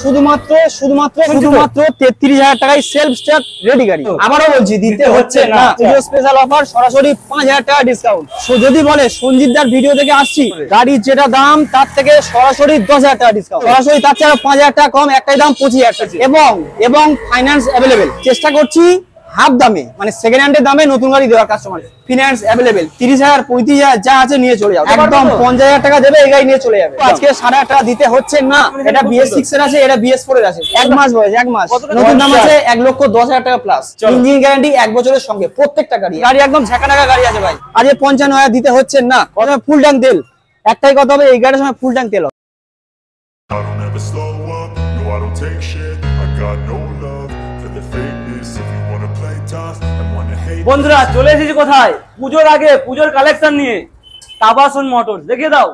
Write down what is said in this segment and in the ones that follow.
শুধুমাত্র 33,000 টাকায় self start ready গাড়ি। আবারও বলছি দিতে হচ্ছে না, পুজো স্পেশাল অফার, সরাসরি 5,000 টাকা ডিসকাউন্ট। যদি বলে সঞ্জিতদার ভিডিও থেকে আসছি, গাড়ির যেটা দাম তার থেকে সরাসরি 10,000 টাকা ডিসকাউন্ট, সরাসরি তার চেয়ে 5,000 টাকা কম, একটাই দাম 25,000 টাকা এবং ফাইন্যান্স অ্যাভেলেবেল। চেষ্টা করছি হাফ দামে, মানে সেকেন্ড হ্যান্ডের দামে নতুন গাড়ি দেওয়ার কাস্টমার। ফিনান্স অ্যাভেলেবেল, 30,000 35,000 যা আছে নিয়ে চলে যাবে, একদম 50,000 টাকা দেবে এই গাড়ি নিয়ে চলে যাবে। আজকে 8,500 টাকা দিতে হচ্ছে না। এটা BS6 এর আছে, এটা BS4 এর আছে, 1 মাস বয়স, 1 মাস। নতুন দাম আছে 1,10,000 টাকা প্লাস, ইঞ্জিন গ্যারান্টি 1 বছরের সঙ্গে প্রত্যেকটা গাড়ি। গাড়ি একদম ঝাঁকানাকা গাড়ি আছে ভাই। আজকে 55,000 দিতে হচ্ছে না, ফুল ট্যাঙ্ক তেল। একটাই কথা হবে, এই গাড়ির সময় ফুল ট্যাঙ্ক তেল। বন্ধুরা চলে এসেছি কোথায়? পুজোর আগে, পুজোর কালেকশন নিয়ে তাবাসুন মোটরস। দেখিয়ে দাও,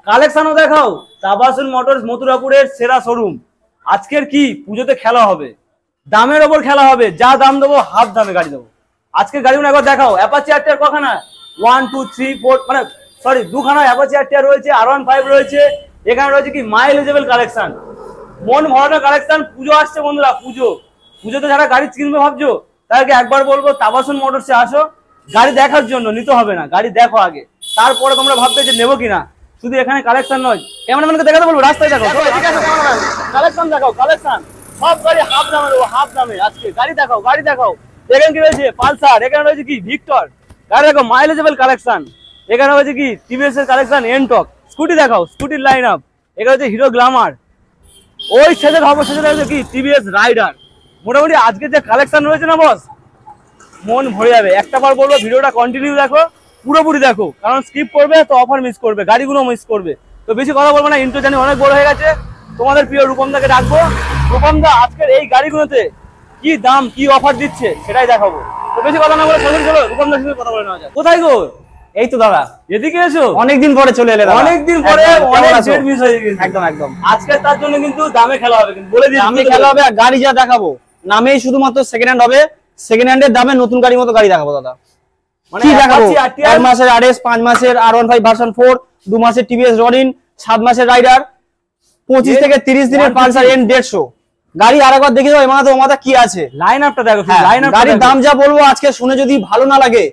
কালেকশনও দেখাও। তাবাসুন মোটরস মথুরাপুরের সেরা শোরুম। আজকের কি পুজোতে খেলা হবে, দামের ওপর খেলা হবে। যা দাম দেবো হাফ দামে গাড়ি দেবো। আজকের গাড়িগুলো একবার দেখাও। Apache RTR কখানা? 1 2 3 4 মানে সরি দুখানা অ্যাপাচি আরটিআর রয়েছে, R15 রয়েছে। এখানে রয়েছে কি মাইলেজেবল কালেকশন, মন ভরানো কালেকশন। পুজো আসছে বন্ধুরা, পুজোতে যারা গাড়ি কিনবে ভাবছো তাদেরকে একবার বলবো তাবাসুন মোটরসে আসো। গাড়ি দেখার জন্য, নিতে হবে না, গাড়ি দেখো আগে, তারপরে তোমরা ভাববে যে নেবো কিনা। শুধু এখানে কালেকশন নয়, ক্যামেরাম্যানকে দেখাতে বলবো, রাস্তায় দেখো। ঠিক আছে ক্যামেরাম্যান, কালেকশন দেখাও, কালেকশন সব গাড়ি হাফ দামে দেবো, হাফ দামে। আজকে গাড়ি দেখাও, গাড়ি দেখাও। এখানে কি রয়েছে? পালসার। এখানে রয়েছে কি ভিক্টর। গাড়ি দেখো, মাইলেজেবল কালেকশন। এখানে রয়েছে কি টিভিএস এর কালেকশন, এনটক। স্কুটি দেখাও, স্কুটির লাইন আপ। এখানে হচ্ছে হিরো গ্ল্যামার। ওই সেজের হবে, সেজে রয়েছে কি টিভিএস রাইডার। মোটামুটি আজকে যে কালেকশন রয়েছে না বস, মন ভরে যাবে। একটা বার বলবো ভিডিওটা কন্টিনিউ দেখো, পুরোপুরি দেখো, কারণ স্কিপ করবে তো অফার মিস করবে, গাড়িগুলো মিস করবে। তো বেশি কথা বলবো না, ইন্ট্রো জানি অনেক বড় হয়ে গেছে। তোমাদের প্রিয় রূপমদাকে ডাকবো। রূপমদা আজকের এই গাড়িগুলোতে কি দাম, কি অফার দিচ্ছে সেটাই দেখাবো। তো বেশি কথা না বলে চলো রূপমদার সাথে কথা বলে নেওয়া যায়। কোথায় গো? এই তো দাদা, এদিকে এসো। অনেকদিন পরে চলে এলে, অনেকদিন পরে, অনেক ডেট মিস হয়ে গেছে। একদম একদম। আজকে তার জন্য কিন্তু দামে খেলা হবে, কিন্তু বলে দিই দামে খেলা হবে। আর গাড়ি যা দেখাবো নামেই শুধুমাত্র সেকেন্ড হ্যান্ড হবে। সেকেন্ড হ্যান্ডের দামে নতুন গাড়ির মতো গাড়ি দেখাবো দাদা। মানে 1 মাসের RS, 5 মাসের R15 ভার্সন 4, 2 মাসের টিভিএস রনিন, 7 মাসের রাইডার, 25 থেকে 30 দিনের পালসার N150 গাড়ি। আরেকবার দেখে দাও এমানা তো ওমাতা কি আছে, লাইন আপটা দেখো। লাইন আপ, গাড়ির দাম যা বলবো আজকে শুনে যদি ভালো না লাগে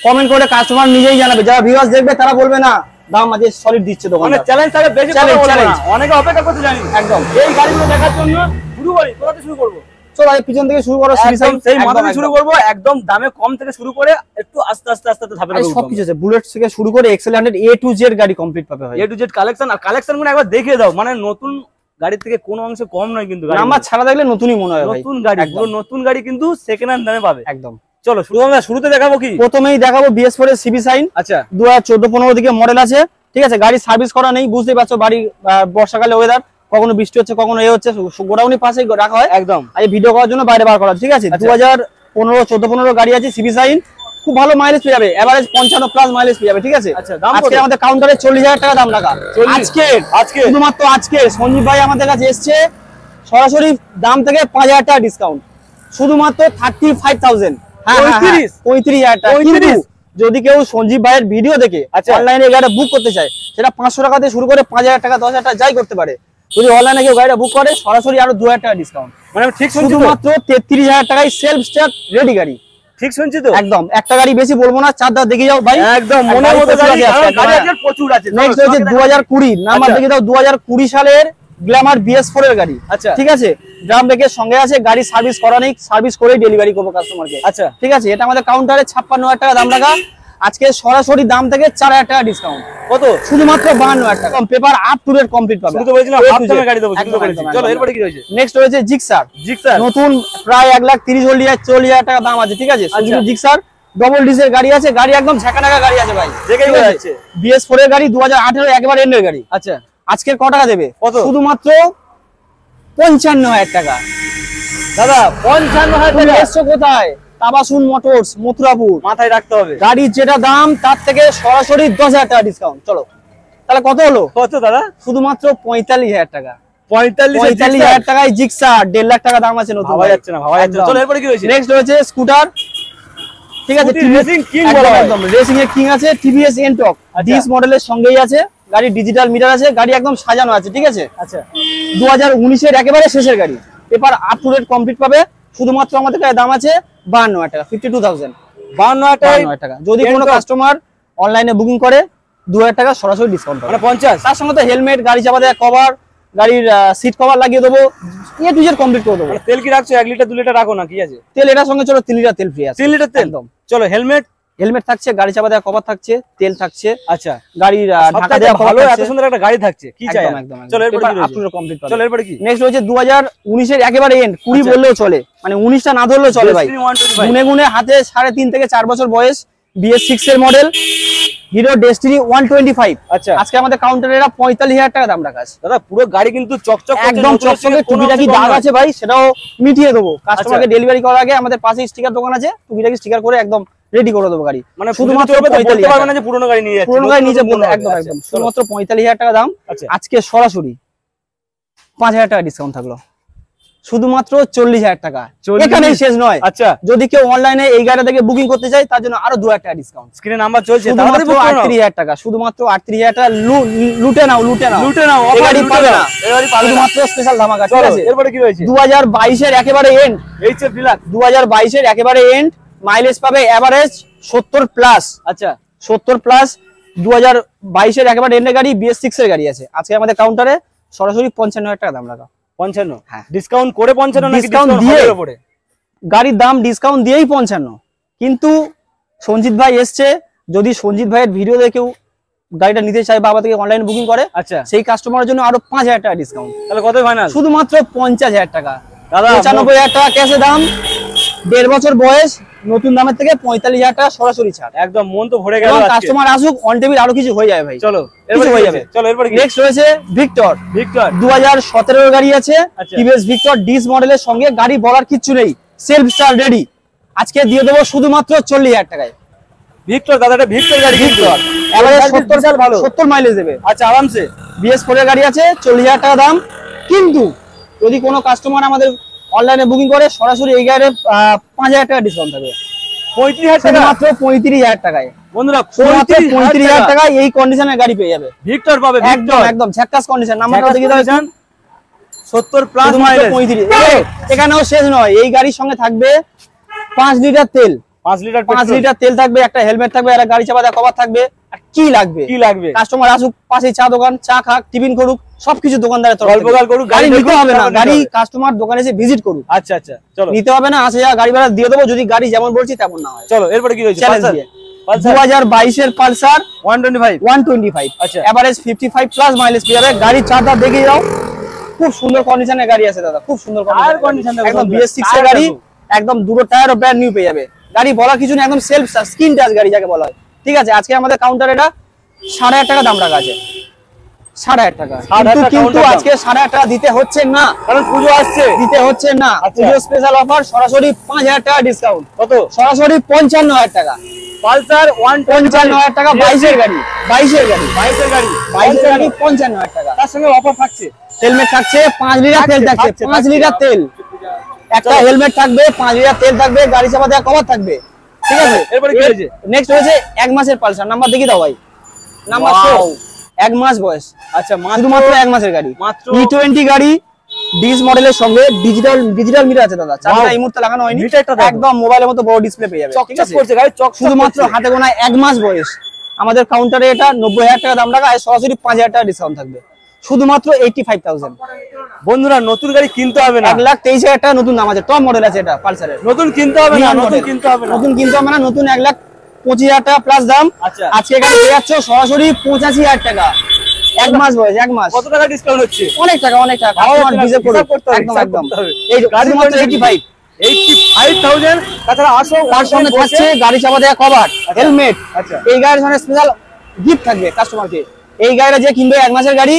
কমেন্ট করে কাস্টমার নিজেই জানাবে। যারা ভিউয়ার্স দেখবে তারা বলবে না দাম আজকে সলিড দিচ্ছে দোকান। মানে চ্যালেঞ্জ থাকে, বেশি কথা বলবো না, অনেকে অপেক্ষা করতে জানি। একদম এই গাড়িগুলো দেখার জন্য শুরু করি। কোথা থেকে শুরু করব? চলো আগে পিছন থেকে শুরু করো, সেই মাথা থেকে শুরু করব। একদম দামে কম থেকে শুরু করে একটু আস্তে আস্তে আস্তে ধাপে ধাপে সবকিছু আছে। বুলেট থেকে শুরু করে এক্সেল 100 A to Z গাড়ি কমপ্লিট পাবে ভাই। A to Z collection. আর কালেকশনগুলো একবার দেখিয়ে দাও, মানে নতুন গাড়ির থেকে কোনো অংশে কম নয় কিন্তু। নাম্বার ছাড়া দেখলে নতুনই মনে হয় ভাই। নতুন গাড়ি, পুরো নতুন গাড়ি কিন্তু সেকেন্ড হ্যান্ড দামে পাবে। একদম। চলো শুরুতে দেখাবো কি? প্রথমেই দেখাবো BS4 এর সিবি সাইন। আচ্ছা 2014-15 দিকে মডেল আছে, ঠিক আছে। গাড়ি সার্ভিস করা নেই, বুঝতেই পারছো। বাড়ি বর্ষাকালে ওয়েদার, কখনো বৃষ্টি হচ্ছে, কখনো এ হচ্ছে, গোডাউনের পাশেই রাখা হয় একদম। আর এই ভিডিও করার জন্য বাইরে বার করা, ঠিক আছে। 2014-15 গাড়ি আছে, সিবি সাইন, খুব ভালো মাইলেজ পেয়ে যাবে, এভারেজ 55 প্লাস মাইলেজ পেয়ে যাবে, ঠিক আছে। আজকে আমাদের কাউন্টারে 40,000 টাকা দাম রাখা। আজকে শুধুমাত্র আজকে সঞ্জীব ভাই আমাদের কাছে এসছে, সরাসরি দাম থেকে 5,000 টাকা ডিসকাউন্ট, শুধুমাত্র 35,000। 35,000 টাকা। যদি কেউ সঞ্জীব ভাইয়ের ভিডিও দেখে অনলাইনে গাড়িটা বুক করতে চায়, সেটা 500 টাকা থেকে শুরু করে 5,000 টাকা 10,000 টাকা যাই করতে পারে। যদি অনলাইনে কেউ গাড়িটা বুক করে সরাসরি আরো 2,000 টাকা ডিসকাউন্ট, মানে ঠিক শুধুমাত্র 33,000 টাকায় সেলফ স্টার্ট রেডি গাড়ি। ঠিক শুনছি তো? একদম। একটা গাড়ি বেশি বলবো না, 4 দাঁত দেখে যাও ভাই, একদম মনের মতো গাড়ি আছে, প্রচুর আছে। নেক্সট হচ্ছে 2020 নাম্বার দেখে দাও, 2020 সালের গ্ল্যামার BS4 এর গাড়ি। আচ্ছা ঠিক আছে, ড্রাম ব্রেকের সঙ্গে আছে, গাড়ি সার্ভিস করা নেই, সার্ভিস করেই ডেলিভারি করবো কাস্টমারকে। আচ্ছা ঠিক আছে। এটা আমাদের কাউন্টারে 56,000 টাকা দাম রাখা। আজকে সরাসরি দাম থেকে 4,000 টাকা ডিসকাউন্ট। কত? শুধুমাত্র 52,000 টাকা। Paper up to date complete পাবে। শুধু বলেছিলাম হাফ দামে গাড়ি দেবো, শুধু বলেছি। চলো এরপরে কি রয়েছে? নেক্সট রয়েছে জিক্সার। নতুন প্রায় 1,30,000 টাকা দাম আছে, ঠিক আছে। জিক্সার ডবল ডিজেল গাড়ি আছে, গাড়ি একদম ঝাঁকানাকা গাড়ি আছে ভাই, দেখেই বোঝা যাচ্ছে। BS4 এর গাড়ি, 2018 একবার এন্ডের গাড়ি। আচ্ছা আজকের ক টাকা দেবে? কত? শুধুমাত্র 55,000 টাকা। দাদা 55,000 টাকা এসছো কোথায়? তাবাসুন মোটরস মথুরাপুর, মাথায় রাখতে হবে। গাড়ির যেটা দাম তার থেকে সরাসরি 10,000 টাকা ডিসকাউন্ট। চলো তাহলে কত হলো? কত দাদা? শুধুমাত্র 45,000 টাকা। 45,000 টাকায় জিক্সার, 1.5 লাখ টাকা দাম আছে নতুন। ভাবা যাচ্ছে না, ভাবা যাচ্ছে না। চলো এরপরে কি রয়েছে? নেক্সট রয়েছে স্কুটার, ঠিক আছে। রেসিং কিং বলা হয়, একদম রেসিং এর কিং আছে, টিভিএস এনটক 20 মডেলের সঙ্গেই আছে, গাড়ি ডিজিটাল মিটার আছে, গাড়ি একদম সাজানো আছে, ঠিক আছে। আচ্ছা 2019 একেবারে শেষের গাড়ি, paper up to date complete পাবে। শুধুমাত্র আমাদের কাছে দাম আছে 52,000 টাকা, 52,000, 52,000 টাকা। যদি কোনো কাস্টমার অনলাইনে বুকিং করে 2,000 টাকা সরাসরি ডিসকাউন্ট পাবে, মানে 50। তার সঙ্গে তো হেলমেট, গাড়ি চাপা দেওয়া কভার, গাড়ির সিট কভার লাগিয়ে দেবো, এ টু জেড কমপ্লিট করে দেবো। তেল কি রাখছো? 1 লিটার 2 লিটার রাখো না, কি আছে? তেল এটার সঙ্গে চলো 3 লিটার তেল ফ্রি আছে, 3 লিটার তেল একদম। চলো হেলমেট থাকছে, গাড়ি চাপা দেওয়া কভার থাকছে, তেল থাকছে, আচ্ছা গাড়ির ঢাকা দেওয়া ভালো, কভার এত থাকছে, সুন্দর একটা গাড়ি থাকছে, কি চাই? একদম। চলো এরপর কি আপ টু ডেট কমপ্লিট পাবে। চলো এরপর কি? নেক্সট রয়েছে 2019 এর একেবারে এন্ড, 20 বললেও চলে, মানে 19টা না ধরলেও চলে ভাই। গুনে গুনে হাতে 3.5 থেকে 4 বছর বয়স, BS6 এর মডেল, হিরো ডেস্টিনি 125। আচ্ছা আজকে আমাদের কাউন্টারে এরা 45,000 টাকা দাম রাখা আছে দাদা। পুরো গাড়ি কিন্তু চকচক করছে, একদম চকচকে। টুকিটাকি দাগ আছে ভাই, সেটাও মিটিয়ে দেবো। কাস্টমারকে ডেলিভারি করার আগে আমাদের পাশে স্টিকার দোকান আছে, টুকিটাকি স্টিকার করে একদম রেডি করে দেবো গাড়ি। মানে শুধুমাত্র বলতে পারবে না যে পুরনো গাড়ি নিয়ে যাচ্ছে, পুরনো গাড়ি নিচে বলবো, একদম একদম। শুধুমাত্র 45,000 টাকা দাম। আজকে সরাসরি 5,000 টাকা ডিসকাউন্ট থাকলো, শুধুমাত্র 40,000 টাকা। এখানেই শেষ নয়। আচ্ছা যদি কেউ অনলাইনে এই গাড়িটা থেকে বুকিং করতে চায়, তার জন্য আরো 2,000 টাকা ডিসকাউন্ট। স্ক্রিনে নাম্বার চলছে, শুধুমাত্র 38,000 টাকা, শুধুমাত্র 38,000 টাকা। লুটে নাও এই গাড়ি পাবে না, শুধুমাত্র স্পেশাল ধামাকা, ঠিক আছে। এরপরে কি রয়েছে? 2022 এর একেবারে এন্ড, এইচএফ ডিলাক্স 2022 এর একেবারে এন্ড, মাইলেজ পাবে এভারেজ 70 প্লাস। আচ্ছা 70 প্লাস, 2022 এর একেবারে এন্ডের গাড়ি, BS6 এর গাড়ি আছে। আজকে আমাদের কাউন্টারে সরাসরি 55,000 টাকা দাম রাখা। 55? হ্যাঁ। ডিসকাউন্ট করে 55 নাকি ডিসকাউন্ট ডিসকাউন্ট দিয়ে হবে উপরে? গাড়ির দাম ডিসকাউন্ট দিয়েই 55, কিন্তু সঞ্জিত ভাই এসছে, যদি সঞ্জিত ভাইয়ের ভিডিও দেখেও গাড়িটা নিতে চায়, বাবা থেকে অনলাইন বুকিং করে, আচ্ছা সেই কাস্টমারের জন্য আরো 5,000 টাকা ডিসকাউন্ট। তাহলে কত ফাইনাল? শুধুমাত্র 50,000 টাকা। দাদা 95,000 টাকা ক্যাশে দাম, 1.5 বছর বয়স, নতুন দামের থেকে 45,000 টাকা সরাসরি ছাড়। একদম মন তো ভরে গেল। এবং কাস্টমার আসুক, অন টেবিল আরো কিছু হয়ে যাবে ভাই। চলো এরপর হয়ে যাবে। চলো এরপর কি? নেক্সট রয়েছে ভিক্টর 2017 এর গাড়ি আছে, টিভিএস ভিক্টর ডিস মডেলের সঙ্গে। গাড়ি বলার কিচ্ছু নেই, সেলফ স্টার্ট রেডি। আজকে দিয়ে দেবো শুধুমাত্র 40,000 টাকায়। ভিক্টর দাদা, এটা ভিক্টর গাড়ি, ভিক্টর এভারেজ 70 মাইলেজ দেবে। আচ্ছা আরামসে। BS4 এর গাড়ি আছে, 40,000 টাকা দাম। কিন্তু যদি কোনো কাস্টমার আমাদের অনলাইনে বুকিং করে, সরাসরি এই গাড়ির 5,000 টাকা ডিসকাউন্ট থাকবে। 35,000 টাকা, মাত্র 35,000 টাকায় বন্ধুরা। 35,000 টাকায় এই কন্ডিশনের গাড়ি পেয়ে যাবে। ভিক্টর পাবে, একদম একদম ঝাক্কাস কন্ডিশন। নাম্বারটা দেখিয়ে দাও। 70 প্লাস মাইলেজ। 35। এখানেও শেষ নয়, এই গাড়ির সঙ্গে থাকবে 5 লিটার তেল, 5 লিটার 5 লিটার তেল থাকবে, একটা হেলমেট থাকবে, একটা গাড়ি চাপা দেওয়া কভার থাকবে। আর কি লাগবে? কাস্টমার আসুক, পাশে চা দোকান, চা খাক, টিফিন করুক, সবকিছু দোকানদারের তরফ থেকে। গল্প করুক, গাড়ি নিতে হবে না, গাড়ি কাস্টমার দোকানে এসে ভিজিট করুক। আচ্ছা আচ্ছা চলো, নিতে হবে না, 80,000 গাড়ি ভাড়া দিয়ে দেবো যদি গাড়ি যেমন বলছি তেমন না হয়। চলো এরপরে কি রয়েছে? চ্যালেঞ্জ দিয়ে 2022 এর পালসার 125। আচ্ছা এভারেজ 55 প্লাস মাইলেজ পেয়ে যাবে। গাড়ি চারটা দেখে যাও, খুব সুন্দর কন্ডিশনের গাড়ি আছে দাদা, খুব সুন্দর কন্ডিশন। একদম BS6 এর গাড়ি, একদম দুটো টায়ারও ব্র্যান্ড নিউ পেয়ে যাবে। গাড়ি বলা কিছু না, একদম সেলফ স্কিন টাচ গাড়ি যাকে বলা হয়, ঠিক আছে। আজকে আমাদের কাউন্টারে এটা 8,500 টাকা দাম রাখা আছে, 8,500 টাকা। কিন্তু আজকে 8,500 টাকা দিতে হচ্ছে না, কারণ পুজো আসছে, দিতে হচ্ছে না। পুজো স্পেশাল অফার, সরাসরি 5,000 টাকা ডিসকাউন্ট। কত? সরাসরি 55,000 টাকা। পালসার 55,000 টাকা, 22 এর গাড়ি, 22 এর গাড়ি, 55,000 টাকা। তার সঙ্গে অফার থাকছে, হেলমেট থাকছে, 5 লিটার তেল থাকছে, 5 লিটার তেল, একটা হেলমেট থাকবে, 5 লিটার তেল থাকবে, গাড়ি চাপা দেওয়া কভার থাকবে, ঠিক আছে। এরপরে কি হয়েছে? নেক্সট হয়েছে 1 মাসের পালসার। নাম্বার দেখি দাও ভাই, নাম্বার 1 মাস বয়স। আচ্ছা শুধুমাত্র 1 মাসের গাড়ি, মাত্র E20 গাড়ি, ডিস মডেলের সঙ্গে ডিজিটাল মিটার আছে দাদা। চাকাটা এই মুহূর্তে লাগানো হয়নি, একদম মোবাইলের মতো বড় ডিসপ্লে পেয়ে যাবে, ঠিক আছে। শুধুমাত্র হাতে গোনা 1 মাস বয়স। আমাদের কাউন্টারে এটা 90,000 টাকা দাম রাখা, আর সরাসরি 5,000 টাকা ডিসকাউন্ট থাকবে, শুধুমাত্র 85,000। বন্ধুরা নতুন গাড়ি কিনতে হবে না, 1,23,000 টাকা নতুন দাম আছে। টপ মডেল আছে এটা পালসারের, নতুন কিনতে হবে না, নতুন কিনতে হবে না, নতুন কিনতে হবে না, নতুন 1,25,000 টাকা প্লাস দাম। আজকে গাড়ি পেয়ে যাচ্ছ সরাসরি 85,000 টাকা, 1 মাস বয়স, 1 মাস। কত টাকা ডিসকাউন্ট হচ্ছে? অনেক টাকা, অনেক টাকা। কাস্টমার ডিজার্ভ করতে হবে, একদম একদম। এই গাড়ি মাত্র 85,000। তাছাড়া আসো, তার সঙ্গে থাকছে গাড়ি চাপা দেওয়া কভার, হেলমেট। আচ্ছা এই গাড়ির সঙ্গে স্পেশাল গিফট থাকবে কাস্টমারকে। এই গাড়িটা যে কিনবে 1 মাসের গাড়ি,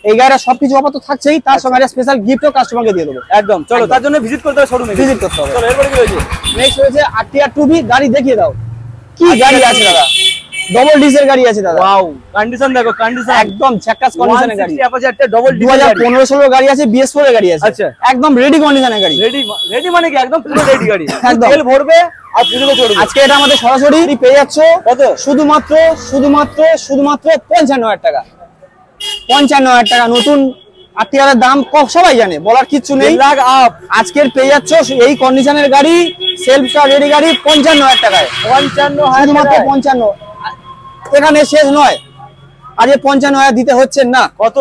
এই গাড়িটা সবকিছু অফার তো থাকছেই, তার সঙ্গে একটা স্পেশাল গিফটও কাস্টমারকে দিয়ে দেবো। একদম চলো, তার জন্য ভিজিট করতে হবে, শোরুমে ভিজিট করতে হবে। চলো এরপরে কি হয়েছে? নেক্সট হয়েছে RTR 2B গাড়ি, দেখিয়ে দাও কি গাড়ি আছে দাদা। ডবল ডিসের গাড়ি আছে দাদা। ওয়াও, কন্ডিশন দেখো, কন্ডিশন একদম ঝাক্কাস কন্ডিশনের গাড়ি। 160 ডবল ডিসের 2015-16 গাড়ি আছে, BS4 এর গাড়ি আছে। আচ্ছা একদম রেডি কন্ডিশনের গাড়ি। রেডি মানে কি? একদম পুরো রেডি গাড়ি, একদম তেল ভরবে আর পুজোতে চড়বে। আজকে এটা আমাদের সরাসরি পেয়ে যাচ্ছ কত? শুধুমাত্র 55,000 টাকা। 55,000 টাকা নতুন আরটিআর এর দাম সবাই জানে, বলার কিচ্ছু নেই। 1 লাখ আপ আজকের পেয়ে যাচ্ছ এই কন্ডিশনের গাড়ি, সেলফ স্টার্ট রেডি গাড়ি 55,000 টাকায়। 55,000 শুধুমাত্র 55। এখানে শেষ নয়, আজকে 55,000 দিতে হচ্ছে না। কত?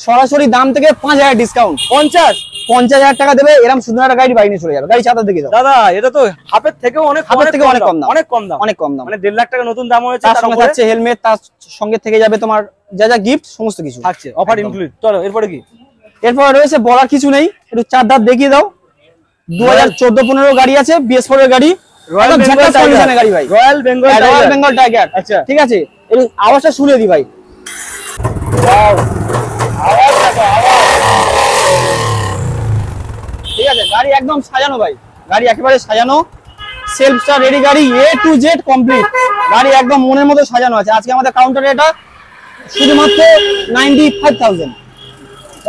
সরাসরি দাম থেকে 5,000 ডিসকাউন্ট। 50,000 টাকা দেবে, এরকম সুন্দর একটা গাড়ি বাড়ি নিয়ে চলে যাবে। গাড়ি চাঁদা দেখে দাও দাদা, এটা তো হাফের থেকেও অনেক হাফের থেকে অনেক কম দাম, অনেক কম দাম, অনেক কম দাম। মানে 1.5 লাখ টাকা নতুন দাম হয়েছে। তার সঙ্গে থাকছে হেলমেট, তার সঙ্গে থেকে যাবে তোমার যা যা গিফট, সমস্ত কিছু থাকছে, অফার ইনক্লুড। চলো এরপরে কি? এরপরে রয়েছে, বলার কিছু নেই, একটু চার দাঁত দেখিয়ে দাও। 2014-15 গাড়ি আছে, BS4 এর গাড়ি, রয়্যাল বেঙ্গল কন্ডিশনের গাড়ি ভাই, রয়্যাল বেঙ্গল টাইগার। আচ্ছা, ঠিক আছে, এই আওয়াজটা শুনে দি ভাই। ওয়াও, আওয়াজ দেখো, আওয়াজ। ঠিক আছে, গাড়ি একদম সাজানো ভাই, গাড়ি একেবারে সাজানো, সেলফ স্টার্ট রেডি গাড়ি, A to Z কমপ্লিট। গাড়ি একদম মনের মতো সাজানো আছে। আজকে আমাদের কাউন্টারে এটা শুধুমাত্র 95,000,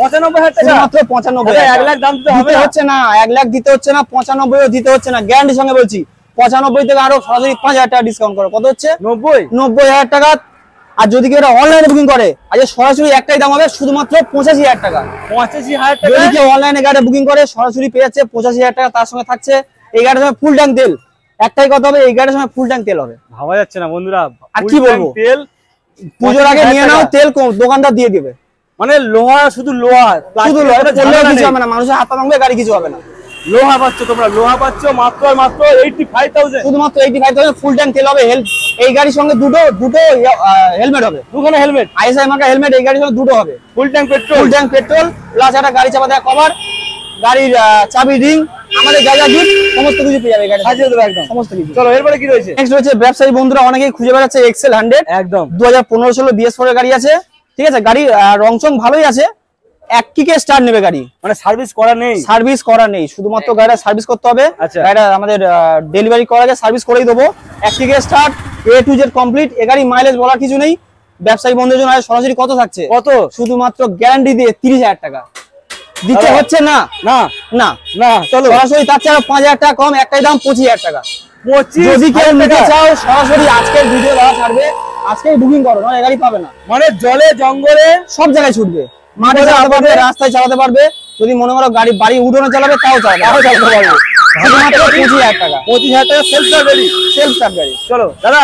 95,000 টাকা, শুধুমাত্র 95,000। 1 লাখ দাম দিতে হচ্ছে না, 1 লাখ দিতে হচ্ছে না, 95ও দিতে হচ্ছে না, গ্যারান্টির সঙ্গে বলছি। 95 থেকে আরো সরাসরি 5,000 টাকা ডিসকাউন্ট করো। কত হচ্ছে? 90,000 টাকা। আর যদি কেউ অনলাইনে বুকিং করে, আজকে সরাসরি একটাই দাম হবে, শুধুমাত্র 85,000 টাকা। 85,000 টাকা। যদি কেউ অনলাইনে গাড়ি বুকিং করে, সরাসরি পেয়ে যাচ্ছে 85,000 টাকা। তার সঙ্গে থাকছে এই গাড়ির সময় ফুল ট্যাঙ্ক তেল। একটাই কথা হবে, এই গাড়ির সময় ফুল ট্যাঙ্ক তেল হবে। ভাবা যাচ্ছে না বন্ধুরা, আর কি বলবো, তেল পুজোর আগে নিয়ে নাও, তেল দোকানদার দিয়ে দিবে। মানে লোহা, শুধু লোহা, শুধু কিছু হবে না, মানুষের হাত পা ভাঙবে, গাড়ি কিছু হবে না। লোহা পাচ্ছ তোমরা, লোহা পাচ্ছ মাত্র আর মাত্র 85,000, শুধুমাত্র 85,000 ফুল ট্যাঙ্ক তেল হবে। এই গাড়ির সঙ্গে দুটো হেলমেট হবে, দুখানে হেলমেট, ISI মার্কা হেলমেট এই গাড়ির সঙ্গে দুটো হবে। ফুল ট্যাঙ্ক পেট্রোল প্লাস একটা গাড়ি চাপা দেওয়া কভার, গাড়ির চাবি রিং, আমাদের যা যা গিফট সমস্ত কিছু পেয়ে যাবে গাড়ি, সাজিয়ে দেবে একদম সমস্ত কিছু। চলো এরপরে কি রয়েছে? নেক্সট রয়েছে ব্যবসায়ী বন্ধুরা অনেকেই খুঁজে বেড়াচ্ছে এক্সেল 100, একদম 2015-16 BS4 এর গাড়ি আছে। ঠিক আছে, গাড়ি রংচং ভালোই আছে, এক কিকে স্টার্ট নেবে গাড়ি, মানে সার্ভিস করা নেই, সার্ভিস করা নেই, শুধুমাত্র গাড়িটা সার্ভিস করতে হবে। আচ্ছা, গাড়িটা আমাদের ডেলিভারি করার আগে সার্ভিস করেই দেবো। এক কিকে start, A to Z complete. এ গাড়ি মাইলেজ বলার কিছু নেই। ব্যবসায়ী বন্ধুদের জন্য সরাসরি কত থাকছে? কত? শুধুমাত্র গ্যারান্টি দিয়ে 30,000 টাকা দিতে হচ্ছে না, না না না। চলো সরাসরি তার চেয়ে 5,000 টাকা কম, একটাই দাম 25,000 টাকা। 25,000 যদি কেউ নিতে চাও, সরাসরি আজকের ভিডিও দেওয়া ছাড়বে, আজকেই বুকিং করো, না গাড়ি পাবে না। মানে জলে জঙ্গলে সব জায়গায় ছুটবে, মাঠে চালাতে পারবে, রাস্তায় চালাতে পারবে। যদি মনে করো গাড়ি বাড়ি উঠোনে চালাবে, তাও চালাতে পারবে। শুধুমাত্র 25,000 টাকা, 25,000 টাকা সেলফ স্টার্ট গাড়ি, সেলফ স্টার্ট গাড়ি। চলো দাদা,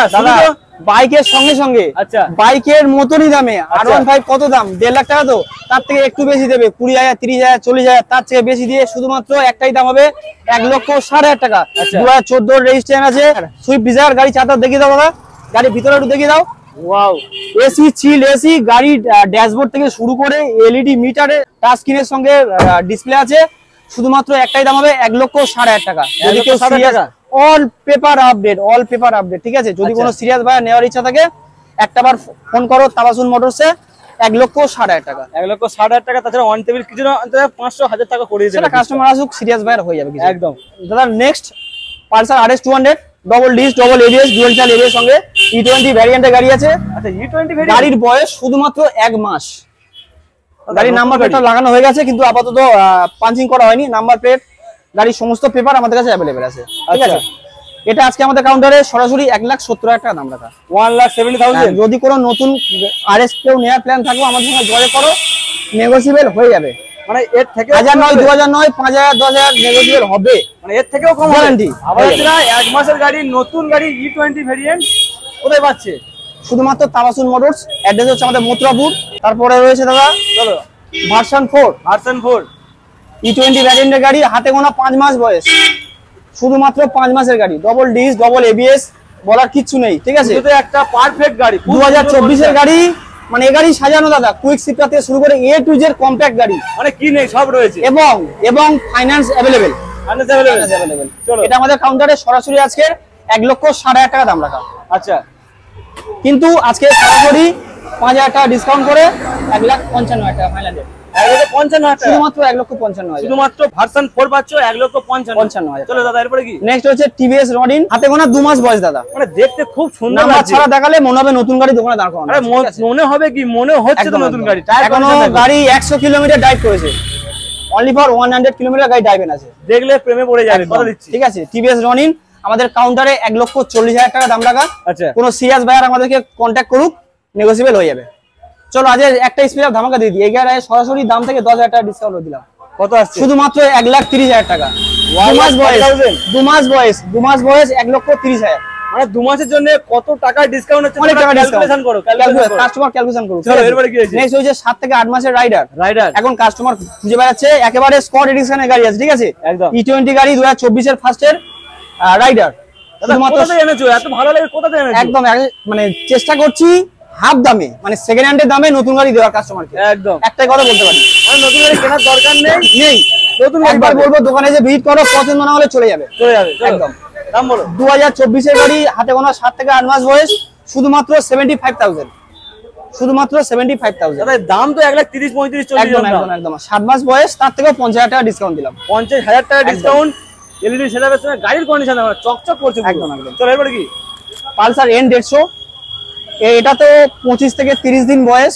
বাইকের সঙ্গে সঙ্গে, আচ্ছা, বাইকের মতনই দামে R15 কত দাম? 1.5 লাখ টাকা। তো তার থেকে একটু বেশি দেবে, 20,000, 30,000, 40,000, তার থেকে বেশি দিয়ে শুধুমাত্র একটাই দাম হবে 1,60,000 টাকা। 2014 রেজিস্ট্রেশন আছে, সুইফট ডিজায়ার গাড়ি। চাদর দেখিয়ে দাও দাদা, গাড়ির ভিতরে একটু দেখিয়ে দাও। ওয়াও, এসি, চিল এসি, গাড়ির ড্যাশবোর্ড থেকে শুরু করে LED মিটারে টাচ স্ক্রিনের সঙ্গে ডিসপ্লে আছে। শুধুমাত্র একটাই দাম হবে 1,60,000 টাকা। যদি কেউ serious, all paper update, all paper update. ঠিক আছে, যদি কোনো সিরিয়াস ভাই নেওয়ার ইচ্ছা থাকে, একটাবার ফোন করো তাবাসুন মোটরসে, 1,60,000 টাকা। 1,60,000 টাকা। তাছাড়া অন টেবিল কিছু না, 500,000 টাকা করে দিতে সেটা কাস্টমার আসুক, সিরিয়াস ভাইয়ের হয়ে যাবে একদম। দাদা next Pulsar RS 200, double disc, double ABS, dual চাল ABS সঙ্গে E20 ভ্যারিয়েন্টের গাড়ি আছে। আচ্ছা, E20 গাড়ির বয়স শুধুমাত্র 1 মাস। গাড়ির নাম্বার প্লেটটা লাগানো হয়ে গেছে, কিন্তু আপাতত পাঞ্চিং করা হয়নি। নাম্বার প্লেট, গাড়ির সমস্ত পেপার আমাদের কাছে অ্যাভেলেবেল আছে। ঠিক আছে, এটা আজকে আমাদের কাউন্টারে সরাসরি 1,70,000 টাকা দাম রাখা। 1,70,000। যদি কোনো নতুন RS কেউ নেওয়ার প্ল্যান থাকবে, আমাদের সঙ্গে যোগাযোগ করো, নেগোসিয়েবল হয়ে যাবে। মানে এর থেকে 1,000 নয়, 2,000 নয়, 5,000, 10,000 নেগোসিয়েবল হবে। মানে এর থেকেও কম গ্যারান্টি। আপনারা 1 মাসের গাড়ি, নতুন গাড়ি E20 ভেরিয়েন্ট কোথায় পাচ্ছে? শুধুমাত্র তাবাসুন মোটরস, অ্যাড্রেস হচ্ছে আমাদের মথুরাপুর। তারপরে রয়েছে দাদা, চলো ভার্সন 4 E20 ভ্যারিয়েন্টের গাড়ি, হাতে গোনা 5 মাস বয়স, শুধুমাত্র 5 মাসের গাড়ি, ডবল ডিস্ক, ডবল ABS, বলার কিচ্ছু নেই। ঠিক আছে, এটা একটা পারফেক্ট গাড়ি, 2024 এর গাড়ি। মানে এই গাড়ি সাজানো দাদা, কুইক শিফটার থেকে শুরু করে A to Z কম্প্যাক্ট গাড়ি, মানে কি নেই সব রয়েছে, এবং ফাইন্যান্স অ্যাভেলেবেল। চলো, এটা আমাদের কাউন্টারে সরাসরি আজকে 1,60,000 টাকা দাম রাখা। আচ্ছা, কিন্তু আজকে সরাসরি 5,000 টাকা ডিসকাউন্ট করে 1,55,000 টাকা ফাইনাল রেট। 1,55,000 টাকা, শুধুমাত্র 1,55,000, শুধুমাত্র ভার্সন 4 পাচ্ছ 1,55,000। চলো দাদা এরপরে কি? নেক্সট হচ্ছে TVS রডিন, হাতে গোনা 2 মাস বয়স দাদা। মানে দেখতে খুব সুন্দর নাম্বার লাগছে, ছাড়া দেখালে মনে হবে নতুন গাড়ি দোকানে দাঁড় করানো। আরে মনে হবে কি, মনে হচ্ছে তো নতুন গাড়ি। এখনো গাড়ি 100 কিলোমিটার ড্রাইভ করেছে, অনলি ফর 100 কিলোমিটার গাড়ি ড্রাইভেন আছে, দেখলে প্রেমে পড়ে যাবে। কথা দিচ্ছি। ঠিক আছে, TVS রডিন আমাদের কাউন্টারে 1,40,000 টাকা দাম রাখা। আচ্ছা, কোন সিরিয়াস বায়ার আমাদেরকে কন্ট্যাক্ট করুক, নেগোসিয়েবল হয়ে যাবে। চলো আজ একটা স্পেশাল ধামাকা দিয়ে দিই। এই গাড়ি সরাসরি দাম থেকে 10,000 টাকা ডিসকাউন্ট দিলাম। কত আসছে? শুধুমাত্র 1,30,000 টাকা। 2 মাস বয়স, 2 মাস বয়স, 2 মাস বয়স 1,30,000। মানে 2 মাসের জন্য কত টাকা ডিসকাউন্ট হচ্ছে? অনেক টাকা ক্যালকুলেশন করো, কাস্টমার ক্যালকুলেশন করো। চলো এরপরে কি হয়েছে? নেক্সট হচ্ছে 7 থেকে 8 মাসের রাইডার। রাইডার এখন কাস্টমার খুঁজে বেড়াচ্ছে একেবারে স্কট এডিশনের গাড়ি আছে, ঠিক আছে? একদম E20 গাড়ি 2024 এর ফার্স্টের রাইডার। শুধুমাত্র এনেছো, এত ভালো লাগে কোথা থেকে এনেছো? একদম মানে চেষ্টা করছি হাফ দামে, মানে সেকেন্ড হ্যান্ডের দামে নতুন গাড়ি দেওয়ার কাস্টমারকে। একদম একটাই কথা বলতে পারি, মানে নতুন গাড়ি কেনার দরকার নেই, নতুন একবার বলবো দোকানে যে ভিজিট করো, পছন্দ না হলে চলে যাবে। একদম। দাম বলো। 2024 এর গাড়ি, হাতে গোনা 7 থেকে 8 মাস বয়স, শুধুমাত্র 75,000, শুধুমাত্র 75,000। দাদা দাম তো 1,30,000, 35,000, 40,000। একদম একদম একদম 7 মাস বয়স, তার থেকে 50,000 টাকা ডিসকাউন্ট দিলাম। 50,000 টাকা ডিসকাউন্ট। এলইডি সেটআপের সঙ্গে গাড়ির কন্ডিশন আমার চকচক করছে। একদম একদম। চলো এরপরে কি? পালসার N150, এটা তো 25 থেকে 30 দিন বয়স।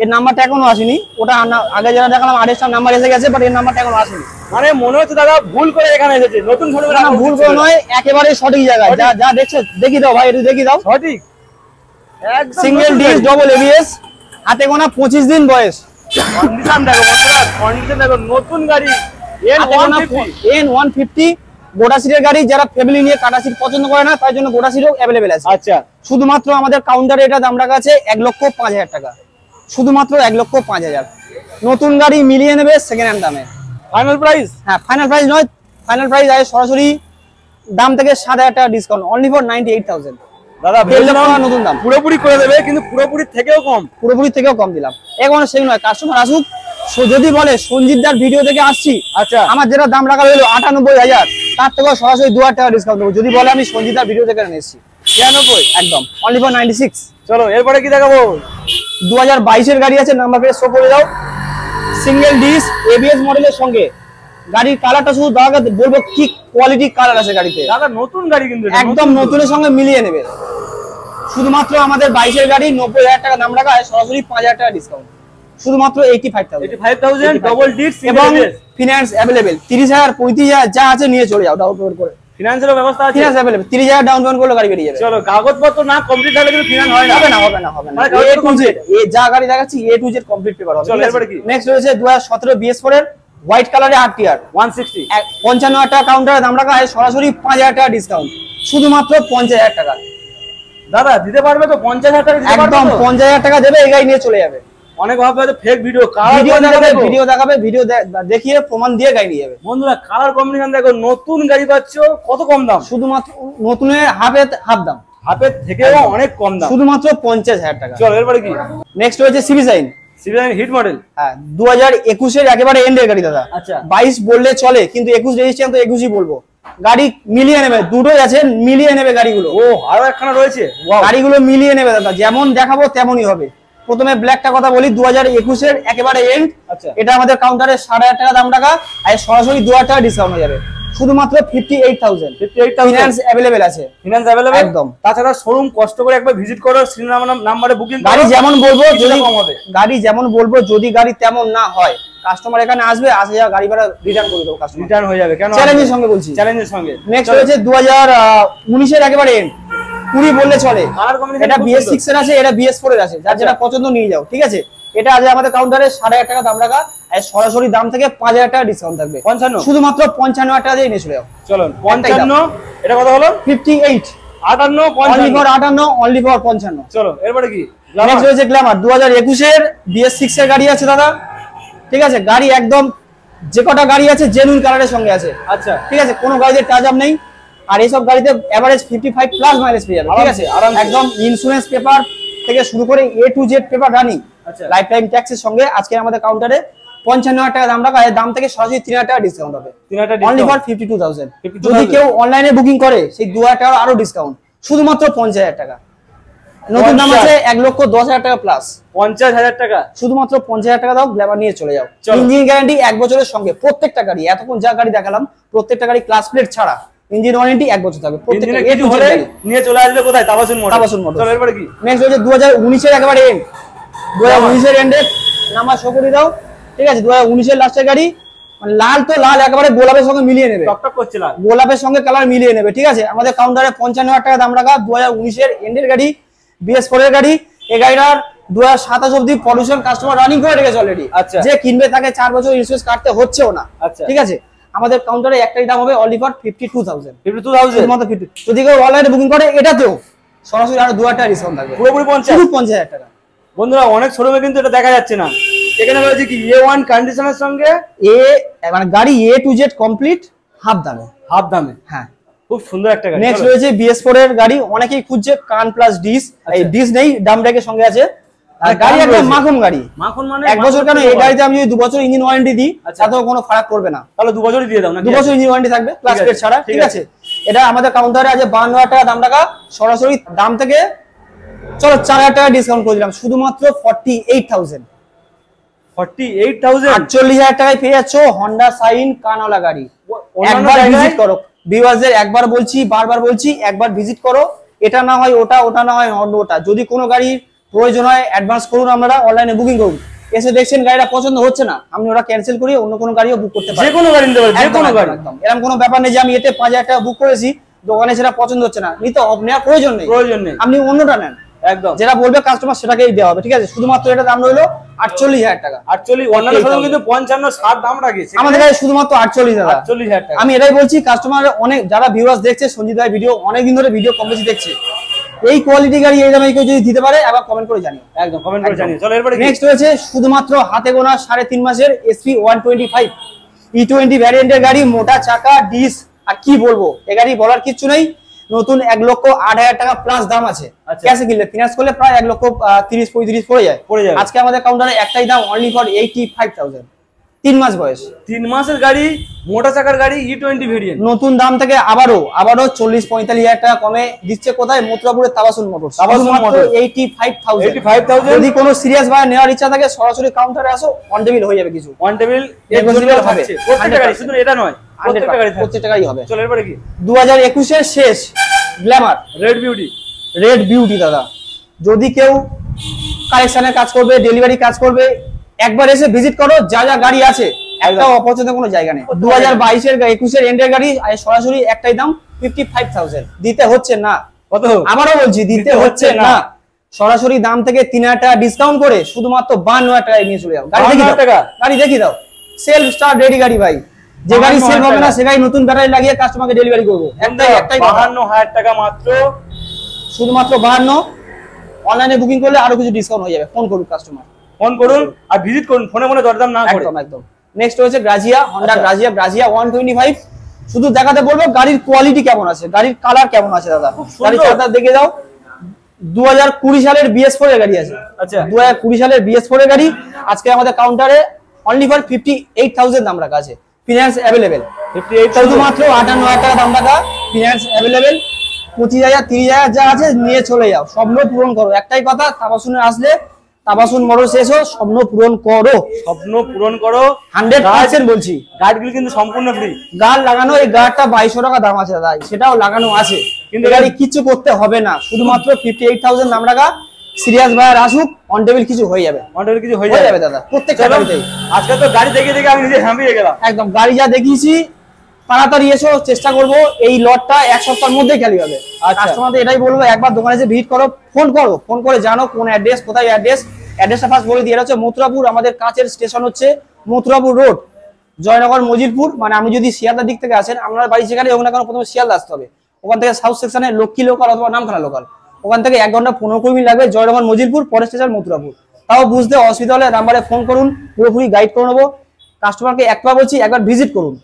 এর নাম্বারটা এখনো আসেনি, ওটা আগে যারা দেখালাম আরেকটা নাম্বার এসে গেছে, বাট এর নাম্বারটা এখনো আসেনি। মানে মনে হচ্ছে দাদা ভুল করে এখানে এসেছে, নতুন শোরুমে না ভুল করে নয়, একেবারে সঠিক জায়গায়। যা যা দেখছো দেখি দাও ভাই, একটু দেখি দাও। সঠিক একদম। সিঙ্গেল ডিস্ক ডবল এবিএস, হাতে গোনা 25 দিন বয়স। কন্ডিশন দেখো বন্ধুরা, কন্ডিশন দেখো, নতুন গাড়ি N150 গোটা সিটের গাড়ি। যারা ফ্যামিলি নিয়ে কাটা সিট পছন্দ করে না, তার জন্য গোটা সিটও অ্যাভেলেবেল আছে। আচ্ছা, শুধুমাত্র আমাদের কাউন্টারে এটা দাম রাখা আছে 1,05,000 টাকা, শুধুমাত্র 1,05,000। নতুন গাড়ি মিলিয়ে নেবে সেকেন্ড হ্যান্ড দামে। Final price? হ্যাঁ ফাইনাল প্রাইস নয়, ফাইনাল প্রাইস আছে সরাসরি দাম থেকে 7,000 টাকা ডিসকাউন্ট, অনলি ফর 98,000। দাদা নতুন দাম পুরোপুরি করে দেবে, কিন্তু পুরোপুরি থেকেও কম, পুরোপুরি থেকেও কম দিলাম। এখন সেই নয়, কাস্টমার আসুক, যদি বলে সঞ্জিত দার ভিডিও থেকে আসছি, আচ্ছা আমার যেটা দাম রাখা হলো 98,000, তার থেকেও সরাসরি 2,000 টাকা ডিসকাউন্ট দেবো। যদি বলে আমি সঞ্জিত দার ভিডিও থেকে এসেছি, 96 একদম অনলি ফর 96। চলো এরপরে কি দেখাবো? 2022 এর গাড়ি আছে, নাম্বার প্লেট শো করে দাও। সিঙ্গেল ডিস এবিএস মডেলের সঙ্গে গাড়ির কালারটা শুধু দাদা বলবো কি কোয়ালিটি কালার আছে গাড়িতে। দাদা নতুন গাড়ি কিন্তু একদম নতুনের সঙ্গে মিলিয়ে নেবে। শুধুমাত্র আমাদের 22 এর গাড়ি 90,000 টাকা দাম রাখা হয়, সরাসরি 5,000 টাকা ডিসকাউন্ট, শুধুমাত্র 85,000 ডবল ডিস্ক এবং ফিনান্স অ্যাভেলেবেল। 30,000 35,000 যা আছে নিয়ে চলে যাও, ডাউন পেমেন্ট করে। ফিনান্সের ব্যবস্থা আছে? ফিনান্স অ্যাভেলেবেল, 30,000 ডাউন পেমেন্ট করলে গাড়ি বেরিয়ে যাবে। চলো কাগজপত্র না কমপ্লিট হলে কিন্তু ফিনান্স হয় না? হবে না। এ টু জেড এই যা গাড়ি দেখাচ্ছি এ টু জেড কমপ্লিট পেপার হবে। চলো এরপরে কি? নেক্সট রয়েছে 2017 BS4 এর হোয়াইট কালারে আরটিআর 160, 55,000 টাকা কাউন্টারে দাম রাখা হয়, সরাসরি 5,000 টাকা ডিসকাউন্ট, শুধুমাত্র 50,000 টাকা। দাদা দিতে পারবে তো? 50,000 টাকা দিতে পারবে? একদম 50,000 টাকা দেবে, এই গাড়ি নিয়ে চলে যাবে। অনেক ভাবে হয়তো ফেক ভিডিও, দেখাবে, ভিডিও দেখিয়ে প্রমাণ দিয়ে গাড়ি নিয়ে যাবে। বন্ধুরা কালার কম্বিনেশন দেখো, নতুন গাড়ি পাচ্ছ কত কম দাম, শুধুমাত্র নতুনের হাফ দাম, হাফের থেকেও অনেক কম দাম, শুধুমাত্র 50,000 টাকা। চলো এরপরে কি? নেক্সট হচ্ছে সিভিসাইন হিট মডেল। হ্যাঁ 2021 এর একেবারে এন্ডের গাড়ি দাদা। আচ্ছা 22 বললে চলে, কিন্তু 21 রেজিস্ট্রেশন তো 21ই বলবো। গাড়ি মিলিয়ে নেবে, দুটোই আছে, মিলিয়ে নেবে গাড়িগুলো। ও আরো একখানা রয়েছে, গাড়িগুলো মিলিয়ে নেবে দাদা, যেমন দেখাবো তেমনই হবে। প্রথমে ব্ল্যাকটা কথা বলি, 2021 এর একেবারে এন্ড। আচ্ছা এটা আমাদের কাউন্টারে 7,500 টাকা দাম রাখা, আর সরাসরি 2,000 টাকা ডিসকাউন্ট হয়ে যাবে, শুধুমাত্র 58,000। ফিনান্স অ্যাভেলেবেল আছে, ফিনান্স অ্যাভেলেবেল একদম। তাছাড়া শোরুম কষ্ট করে একবার ভিজিট করো, সিরিয়াল নাম্বারে বুকিং গাড়ি যেমন বলবো যদি কম হবে, গাড়ি যেমন বলবো, যদি গাড়ি তেমন না হয় কাস্টমার এখানে আসবে, আসে যা গাড়ি ভাড়া রিটার্ন করে দেবো, কাস্টমার রিটার্ন হয়ে যাবে। কেন? চ্যালেঞ্জের সঙ্গে বলছি, চ্যালেঞ্জের সঙ্গে। নেক্সট হচ্ছে 2019 এর একেবারে এন্ড, 20 বললে চলে। এটা BS6 এর আছে, এটা BS4 এর আছে, যার যেটা পছন্দ নিয়ে যাও, ঠিক আছে? এটা আজ আমাদের কাউন্টারে 7,500 টাকা দাম রাখা, আর সরাসরি দাম থেকে 5,000 টাকা ডিসকাউন্ট থাকবে, 55, শুধুমাত্র 55,000 টাকা দিয়ে নিয়ে চলে যাও। চলো 55, এটা কত হলো? 58, 58, অনলি ফর 58, অনলি ফর 55। চলো এরপরে কি? নেক্সট হচ্ছে গ্ল্যামার 2021 এর BS6 এর গাড়ি আছে দাদা, ঠিক আছে? গাড়ি একদম যে কটা গাড়ি আছে জেনুইন কালারের সঙ্গে আছে। আচ্ছা ঠিক আছে, কোনো গাড়িতে টাচ আপ নেই, আর এইসব গাড়িতে এভারেজ 55 প্লাস মাইলেজ পেয়ে যাবে, ঠিক আছে? একদম ইন্স্যুরেন্স পেপার থেকে শুরু করে A to Z paper running, আচ্ছা লাইফ টাইম ট্যাক্সের সঙ্গে। আজকে আমাদের কাউন্টারে 55,000 টাকা দাম রাখা, এর দাম থেকে সরাসরি 3,000 টাকা ডিসকাউন্ট হবে, অনলি ফর 52,000। যদি কেউ অনলাইনে বুকিং করে, সেই 2,000 টাকা আরো ডিসকাউন্ট, শুধুমাত্র 50,000 টাকা। নতুন দাম আছে 1,10,000 টাকা প্লাস, 50,000 টাকা, শুধুমাত্র 50,000 টাকা দাও, গ্ল্যামার নিয়ে চলে যাও। ইঞ্জিন গ্যারান্টি 1 বছরের সঙ্গে, প্রত্যেকটা গাড়ি, এতক্ষণ যা গাড়ি দেখালাম প্রত্যেকটা গাড়ি ক্লাস প্লেট ছাড়া ইঞ্জিন ওয়ারেন্টি 1 বছর থাকবে, প্রত্যেকটা কিছু হলে নিয়ে চলে আসবে কোথায়? তাবাসুন মোটর। চলো এরপরে কি? নেক্সট হচ্ছে 2019 এর একেবারে এন্ড, 2019 এর এন্ডে নাম্বার শো করে দাও, ঠিক আছে? 2019 এর লাস্টের গাড়ি, মানে লাল তো লাল, একেবারে গোলাপের সঙ্গে মিলিয়ে নেবে, টকটক করছে লাল, গোলাপের সঙ্গে কালার মিলিয়ে নেবে, ঠিক আছে? আমাদের কাউন্টারে 55,000 টাকা দাম রাখা, 2019 এর এন্ডের গাড়ি, BS4 এর গাড়ি। এই গাড়িটার 2027 অবধি পলিউশন কাস্টমার রানিং করে রেখেছে অলরেডি। আচ্ছা। যে কিনবে তাকে 4 বছর ইন্স্যুরেন্স কাটতে হচ্ছেও না। আচ্ছা। ঠিক আছে, আমাদের কাউন্টারে একটাই দাম হবে অনলি ফর 52,000। 52,000 শুধুমাত্র 50। যদি কেউ অনলাইনে বুকিং করে এটাতেও সরাসরি আরো 2,000 টাকা ডিসকাউন্ট থাকবে, পুরোপুরি 50। শুধু 50,000 টাকা। বন্ধুরা অনেক শোরুমে কিন্তু এটা দেখা যাচ্ছে না, এখানে বলেছে কি A1 কন্ডিশনের সঙ্গে মানে গাড়ি A to Z complete half দামে। হাফ দামে, হ্যাঁ খুব সুন্দর একটা গাড়ি। নেক্সট রয়েছে BS4 এর গাড়ি, অনেকেই খুঁজছে কান প্লাস ডিস। এই ডিস নেই, ডাম ব্রেকের সঙ্গে আছে। আর গাড়ি একদম মাখন গাড়ি। মাখন মানে 1 বছর কেন, এই গাড়িতে আমি যদি 2 বছর ইঞ্জিন ওয়ারেন্টি দিই তাতেও কোনো ফারাক পড়বে না। তাহলে 2 বছরই দিয়ে দাও না? 2 বছর ইঞ্জিন ওয়ারেন্টি থাকবে ক্লাস প্লেট ছাড়া। ঠিক আছে, এটা আমাদের কাউন্টারে আছে 52,000 টাকা দাম টাকা, সরাসরি দাম থেকে চলো 4,000 টাকা ডিসকাউন্ট করে দিলাম, শুধুমাত্র 48,000। 48,000 48,000 টাকায় পেয়ে যাচ্ছ হন্ডা সাইন কানওয়ালা গাড়ি। একবার ভিজিট করো ভিউয়ারদের, একবার বলছি বারবার বলছি, একবার ভিজিট করো। এটা না হয় ওটা, ওটা না হয় ওটা। যদি কোনো গাড়ির প্রয়োজন হয় অ্যাডভান্স করুন, আমরা অনলাইনে বুকিং করুন। এসে দেখছেন গাড়িটা পছন্দ হচ্ছে না, আপনি ওটা ক্যান্সেল করে অন্য কোনো গাড়িও বুক করতে পারেন। যে কোনো গাড়ি নিতে পারেন, যে কোনো গাড়ি। একদম এরকম কোনো ব্যাপার নেই যে আমি এতে 5,000 টাকা বুক করেছি, দোকানে সেটা পছন্দ হচ্ছে না, নিতে নেওয়ার প্রয়োজন নেই। আপনি অন্যটা নেন, একদম যেটা বলবে কাস্টমার সেটাকেই দেওয়া হবে। ঠিক আছে, শুধুমাত্র এটা দাম রইলো 48,000 টাকা। 48, অন্যান্য শোরুম কিন্তু 55, 60 দাম রাখে, আমাদের কাছে শুধুমাত্র 48,000। 48,000 টাকা। আমি এটাই বলছি, কাস্টমার অনেক যারা ভিউয়ার্স দেখছে সঞ্জিত ভাই ভিডিও অনেকদিন ধরে ভিডিও কম বেশি দেখছে, এই কোয়ালিটি গাড়ি এই দামে কেউ যদি দিতে পারে আবার কমেন্ট করে জানিও। একদম কমেন্ট করে জানিও। চলো এরপরে নেক্সট রয়েছে শুধুমাত্র হাতে গোনা 3.5 মাসের SP 125 E20 ভ্যারিয়েন্টের গাড়ি, মোটা চাকা ডিস। আর কি বলবো, এই গাড়ি বলার কিছু নেই। নতুন 1,08,000 টাকা প্লাস দাম আছে। ক্যাশে কিনলে, ফিনান্স করলে প্রায় 1,30,35 পড়ে যায়। আজকে আমাদের কাউন্টারে একটাই দাম অনলি ফর 85,000। 3 মাস বয়স, 3 মাসের গাড়ি, মোটা চাকার গাড়ি, E20 ভেরিয়েন্ট। নতুন দাম থেকে আবারও 40-45,000 টাকা কমে দিচ্ছে। কোথায়? মথুরাপুরের তাবাসুন মোটরস। 85,000। যদি কোনো সিরিয়াস ভাই নেওয়ার ইচ্ছা থাকে সরাসরি কাউন্টারে আসো, অন টেবিল হয়ে যাবে কিছু। অন টেবিল হবে প্রত্যেকটা গাড়ি, শুধু এটা নয়, প্রত্যেকটা গাড়ি থাকছে। প্রত্যেকটা গাড়ি হবে। চলো এরপরে কি? 2021 এর শেষ গ্ল্যামার রেড বিউটি দাদা। যদি কেউ কালেকশনের কাজ করবে, ডেলিভারি কাজ করবে, একবার এসে ভিজিট করো। যা যা গাড়ি আছে একটাও অপছন্দের কোনো জায়গা নেই। 2022 এর 21 এর এন্ডের গাড়ি, সরাসরি একটাই দাম 55,000। দিতে হচ্ছে না, কত? আবারও বলছি দিতে হচ্ছে না। সরাসরি দাম থেকে 3,000 টাকা ডিসকাউন্ট করে শুধুমাত্র 52,000 টাকায় নিয়ে চলে যাও। গাড়ি দেখিয়ে দাও, সেলফ স্টার্ট রেডি গাড়ি ভাই। যে গাড়ি সেল হবে না সে গাড়ি নতুন ব্যাটারি লাগিয়ে কাস্টমারকে ডেলিভারি করবো। একটাই 52,000 টাকা মাত্র, শুধুমাত্র 52। অনলাইনে বুকিং করলে আরো কিছু ডিসকাউন্ট হয়ে যাবে। ফোন করুন কাস্টমার, ফোন করুন আর ভিজিট করুন, ফোনে ফোনে দরদাম না করে। একদম। নেক্সট হচ্ছে গ্রাজিয়া, হন্ডা গ্রাজিয়া 125। শুধু দেখাতে বলবো গাড়ির কোয়ালিটি কেমন আছে, গাড়ির কালার কেমন আছে দাদা। গাড়ির চাকা দেখে যাও। 2020 সালের BS4 এর গাড়ি আছে। আচ্ছা, 2020 সালের BS4 এর গাড়ি আজকে আমাদের কাউন্টারে অনলি ফর 58,000 দাম রাখা আছে। Finance available. 58,000 শুধুমাত্র 58,000 টাকা দাম রাখা, ফিনান্স অ্যাভেলেবেল। 25,000 30,000 যা আছে নিয়ে চলে যাও, স্বপ্ন পূরণ করো। একটাই কথা, তাবাসুনে আসলে তাবাসুন মোটরস এসো, স্বপ্ন পূরণ করো। 100% বলছি। গাড়িগুলো কিন্তু সম্পূর্ণ ফ্রি। গার্ড লাগানো, এই গার্ডটা 2200 টাকা দাম আছে দাদা, সেটাও লাগানো আছে, কিন্তু গাড়ি কিছু করতে হবে না। শুধুমাত্র 58,000 দাম রাখা। সিরিয়াস ভাইয়ার আসুক, অন টেবিল কিছু হয়ে যাবে, দাদা প্রত্যেকটা গাড়িতেই। আজকে তো গাড়ি দেখে দেখে আমি নিজে হাঁপিয়ে গেলাম। একদম, গাড়ি যা দেখিয়েছি তাড়াতাড়ি এসো, চেষ্টা করবো এই লটটা 1 সপ্তাহের মধ্যেই খালি হবে। কাস্টমারদের এটাই বলবো, একবার দোকানে এসে ভিজিট করো, ফোন করে জানো কোন অ্যাড্রেস, কোথায় অ্যাড্রেসটা ফার্স্ট বলে দিয়ে। এটা হচ্ছে মথুরাপুর, আমাদের কাছের স্টেশন হচ্ছে মথুরাপুর রোড, জয়নগর মজিলপুর। মানে আপনি যদি শিয়ালদার দিক থেকে আসেন, আপনার বাড়ি সেখানে হোক না কেন, প্রথমে শিয়ালদা আসতে হবে। ওখান থেকে সাউথ সেকশনে লক্ষ্মী লোকাল অথবা নামখানা লোকাল, ওখান থেকে 1 ঘন্টা 15 মিনিট লাগবে। জয়নগর মজিলপুর, পরের স্টেশন মথুরাপুর। তাও বুঝতে অসুবিধা হলে নাম্বারে ফোন করুন, পুরোপুরি গাইড করে নেবো। কাস্টমারকে একবার বলছি, একবার ভিজিট করুন,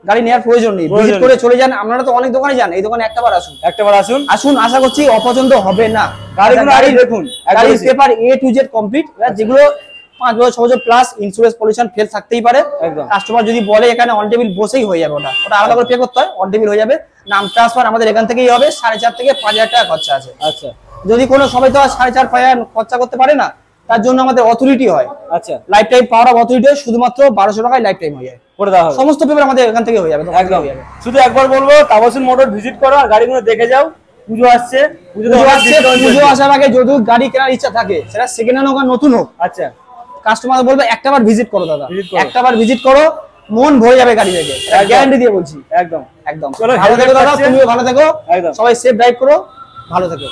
গাড়ি নেওয়ার প্রয়োজন নেই, ভিজিট করে চলে যান। আপনারা তো অনেক দোকানে যান, এই দোকানে একটাবার আসুন, আশা করছি অপছন্দ হবে না। গাড়ি দেখুন, গাড়ির paper A to Z complete, যেগুলো 5 বছর 6 বছর প্লাস, ইন্স্যুরেন্স পলিউশন ফেল থাকতেই পারে। কাস্টমার যদি বলে এখানে অন টেবিল বসেই হয়ে যাবে, ওটা আলাদা করে পে করতে হয়, অন টেবিল হয়ে যাবে। নাম ট্রান্সফার আমাদের এখান থেকেই হবে, 4,500 থেকে 5,000 টাকা খরচা আছে। আচ্ছা, যদি কোনো সবাই তো 4,500-5,000 খরচা করতে পারে না, তার জন্য আমাদের অথরিটি হয়। আচ্ছা, life time power of authority হয়, শুধুমাত্র 1200 টাকায় লাইফ টাইম হয়ে যায়, করে দেওয়া হবে। সমস্ত পেপার আমাদের এখান থেকে হয়ে যাবে, একদম। শুধু একবার বলবো, তাবাসুন মোটর ভিজিট করো আর গাড়িগুলো দেখে যাও। পুজো আসছে, পুজো আসার আগে যদি গাড়ি কেনার ইচ্ছা থাকে, সেটা সেকেন্ড হ্যান্ড হোক নতুন হোক, আচ্ছা, কাস্টমার বলবে একটাবার ভিজিট করো দাদা, একটাবার ভিজিট করো, মন ভরে যাবে গাড়ি দেখে, গ্যারান্টি দিয়ে বলছি। একদম। ভালো থেকো দাদা, তুমিও ভালো থেকো, সবাই সেফ ড্রাইভ করো, ভালো থেকো।